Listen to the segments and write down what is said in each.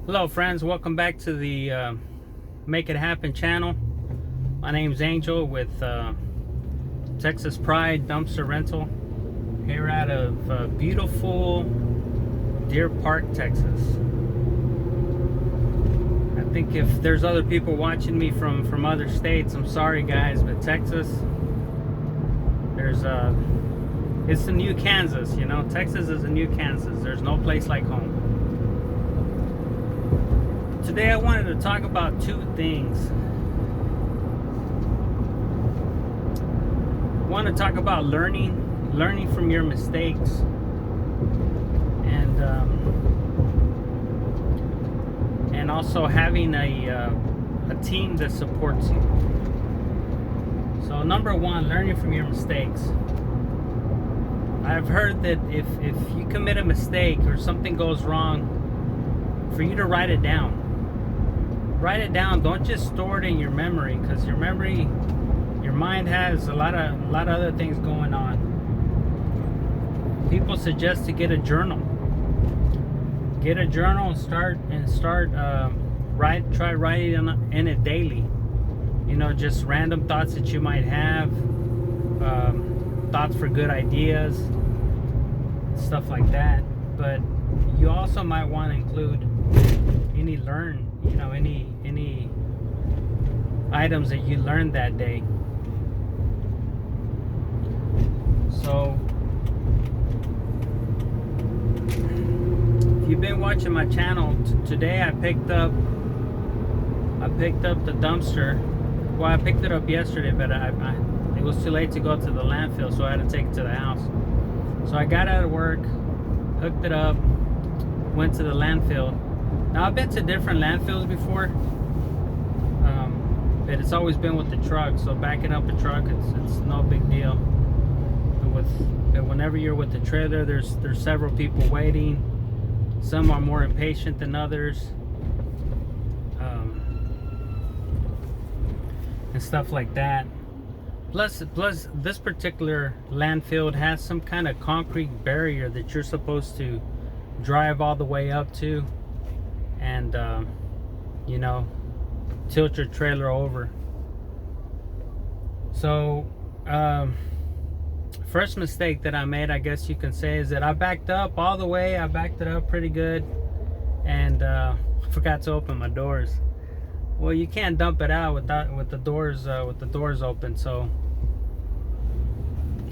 Hello friends, welcome back to the Make It Happen channel. My name's Angel with Texas Pride Dumpster Rental here out of beautiful Deer Park, Texas. I think if there's other people watching me from other states, I'm sorry guys, but Texas, it's the new Kansas, you know. Texas is the new Kansas. There's no place like home. Today I wanted to talk about two things. I want to talk about learning from your mistakes, and also having a team that supports you. So number one, learning from your mistakes. I've heard that if you commit a mistake or something goes wrong, for you to write it down. Write it down. Don't just store it in your memory, because your mind has a lot of other things going on. People suggest to get a journal. Get a journal and start try writing in it daily. You know, just random thoughts that you might have, thoughts for good ideas, stuff like that. But you also might want to include any items that you learned that day. So if you've been watching my channel, today I picked up the dumpster. Well, I picked it up yesterday, but it was too late to go to the landfill, so I had to take it to the house. So I got out of work, hooked it up, went to the landfill. Now I've been to different landfills before, but it's always been with the truck. So backing up a truck, it's no big deal. But whenever you're with the trailer, there's several people waiting. Some are more impatient than others, and stuff like that. Plus, this particular landfill has some kind of concrete barrier that you're supposed to drive all the way up to, and you know, tilt your trailer over. So first mistake that I made, I guess you can say, is that I backed up all the way. I backed it up pretty good, and forgot to open my doors. Well, you can't dump it out with the doors open. So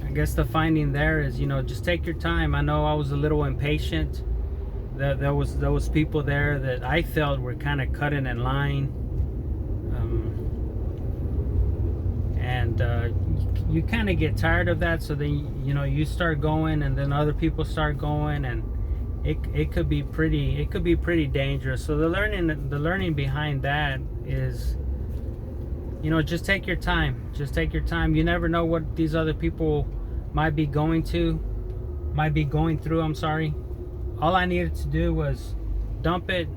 I guess the finding there is, you know, just take your time. I know I was a little impatient. There was people there that I felt were kind of cutting in line, and you kind of get tired of that. So then, you know, you start going, and then other people start going, and it could be pretty dangerous. So the learning behind that is, you know, just take your time. Just take your time. You never know what these other people might be going through. I'm sorry. All I needed to do was dump it,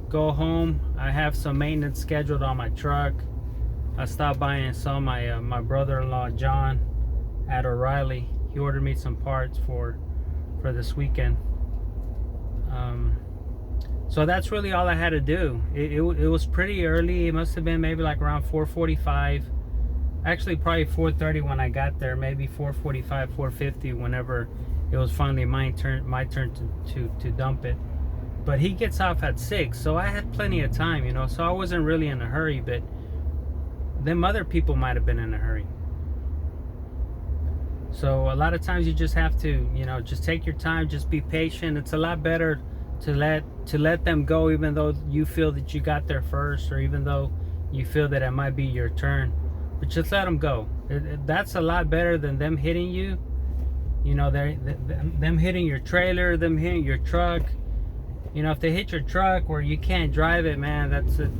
go home. I have some maintenance scheduled on my truck. I stopped by and saw my brother-in-law John at O'Reilly. He ordered me some parts for this weekend. So that's really all I had to do. It was pretty early. It must have been maybe like around 4:45. Actually, probably 4:30 when I got there. Maybe 4:45, 4:50 whenever it was finally my turn to dump it. But he gets off at 6, so I had plenty of time, you know. So I wasn't really in a hurry, but them other people might have been in a hurry. So a lot of times you just have to, you know, just take your time, just be patient. It's a lot better to let them go, even though you feel that you got there first, or even though you feel that it might be your turn. But just let them go. That's a lot better than them hitting you. You know, them hitting your trailer, them hitting your truck. You know, if they hit your truck where you can't drive it, man,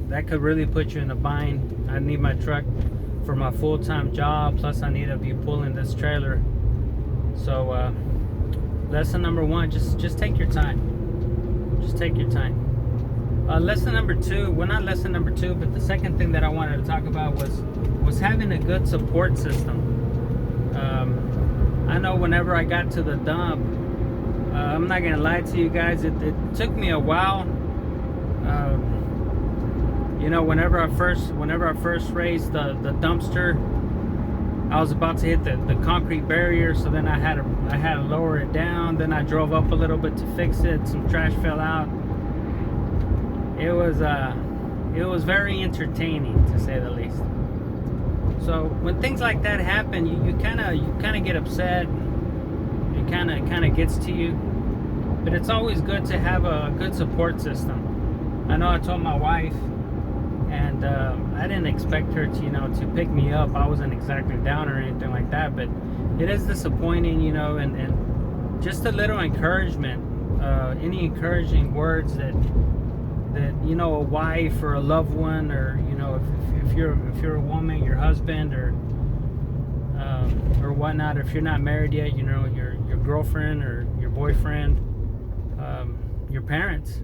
that could really put you in a bind. I need my truck for my full-time job, plus I need to be pulling this trailer. So lesson number one, just take your time. Just take your time. Lesson number two, well, not lesson number two, but the second thing that I wanted to talk about was having a good support system. I know whenever I got to the dump, I'm not gonna lie to you guys, it took me a while You know, whenever I first raised the dumpster, I was about to hit the concrete barrier, so then I had to lower it down. Then I drove up a little bit to fix it. Some trash fell out. It was very entertaining, to say the least. So when things like that happen, you kind of get upset. It kind of gets to you. But it's always good to have a good support system. I know I told my wife, and I didn't expect her to, to pick me up. I wasn't exactly down or anything like that, but it is disappointing, and just a little encouragement, any encouraging words that a wife or a loved one, or if you're a woman, your husband, or whatnot, or if you're not married yet, your girlfriend or your boyfriend, your parents.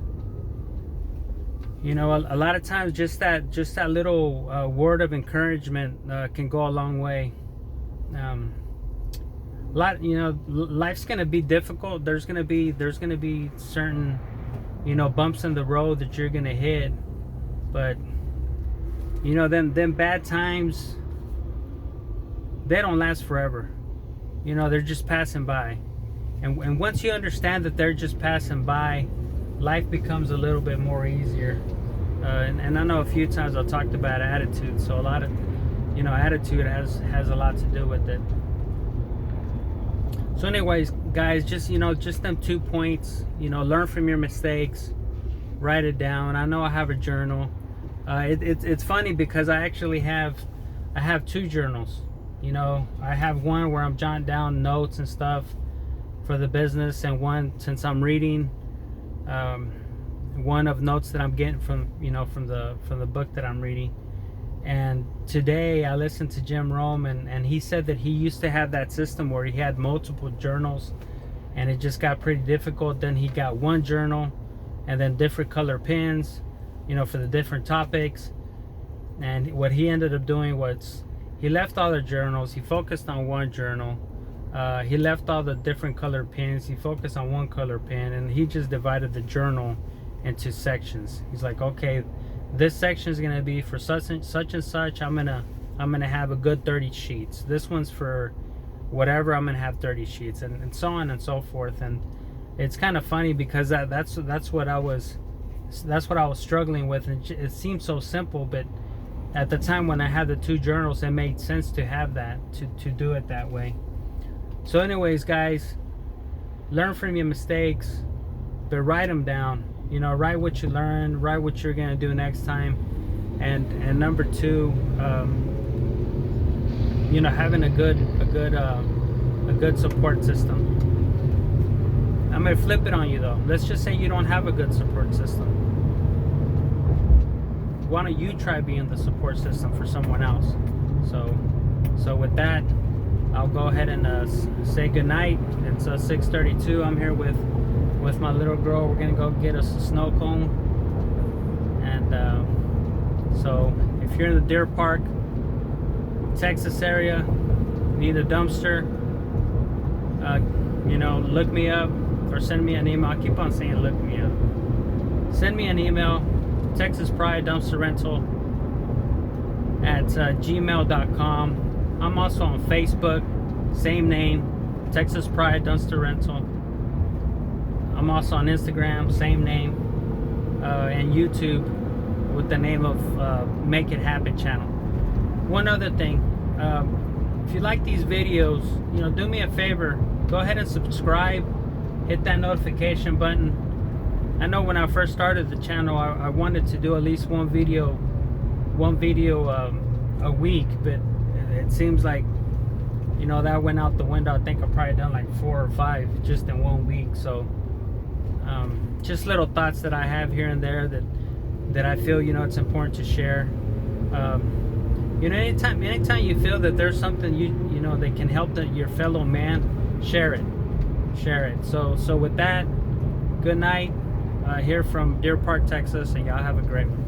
A lot of times just that little word of encouragement can go a long way. Life's gonna be difficult. There's gonna be certain bumps in the road that you're gonna hit, but them bad times, they don't last forever. They're just passing by, and once you understand that they're just passing by, life becomes a little bit more easier. And I know a few times I've talked about attitude, so a lot of attitude has a lot to do with it. So anyways, guys, just them 2 points. Learn from your mistakes, write it down. I know I have a journal. It's funny because I actually have 2 journals. I have one where I'm jotting down notes and stuff for the business, and one, since I'm reading, one of notes that I'm getting from the book that I'm reading. And today I listened to Jim Rome, and he said that he used to have that system where he had multiple journals, and it just got pretty difficult. Then he got one journal, and then different color pens, for the different topics. And what he ended up doing was he left all the journals, he focused on one journal. He left all the different color pens, he focused on one color pen, and he just divided the journal into sections. He's like, okay, this section is gonna be for such and such. I'm gonna have a good 30 sheets. This one's for whatever, I'm gonna have 30 sheets, and so on and so forth. And it's kind of funny because that's what I was struggling with, and it seemed so simple, but at the time when I had the 2 journals, it made sense to have that, to do it that way. So anyways, guys, learn from your mistakes, but write them down. Write what you learned, write what you're gonna do next time. And number 2, having a good support system. I'm gonna flip it on you though. Let's just say you don't have a good support system. Why don't you try being the support system for someone else? So with that, I'll go ahead and say goodnight. It's 6:32. I'm here with my little girl. We're gonna go get us a snow cone. And so if you're in the Deer Park, Texas area, need a dumpster, look me up or send me an email. I keep on saying look me up. Send me an email, Texas Pride Dumpster Rental at gmail.com. I'm also on Facebook, same name, Texas Pride Dumpster Rental. I'm also on Instagram, same name, and YouTube with the name of Make It Happen channel. One other thing, if you like these videos, do me a favor, go ahead and subscribe, hit that notification button. I know when I first started the channel, I wanted to do at least one video a week, but it seems like that went out the window. I think I've probably done like 4 or 5 just in 1 week. So just little thoughts that I have here and there that I feel it's important to share. Anytime you feel that there's something that can help your fellow man, share it. So with that, good night here from Deer Park, Texas, and y'all have a great one.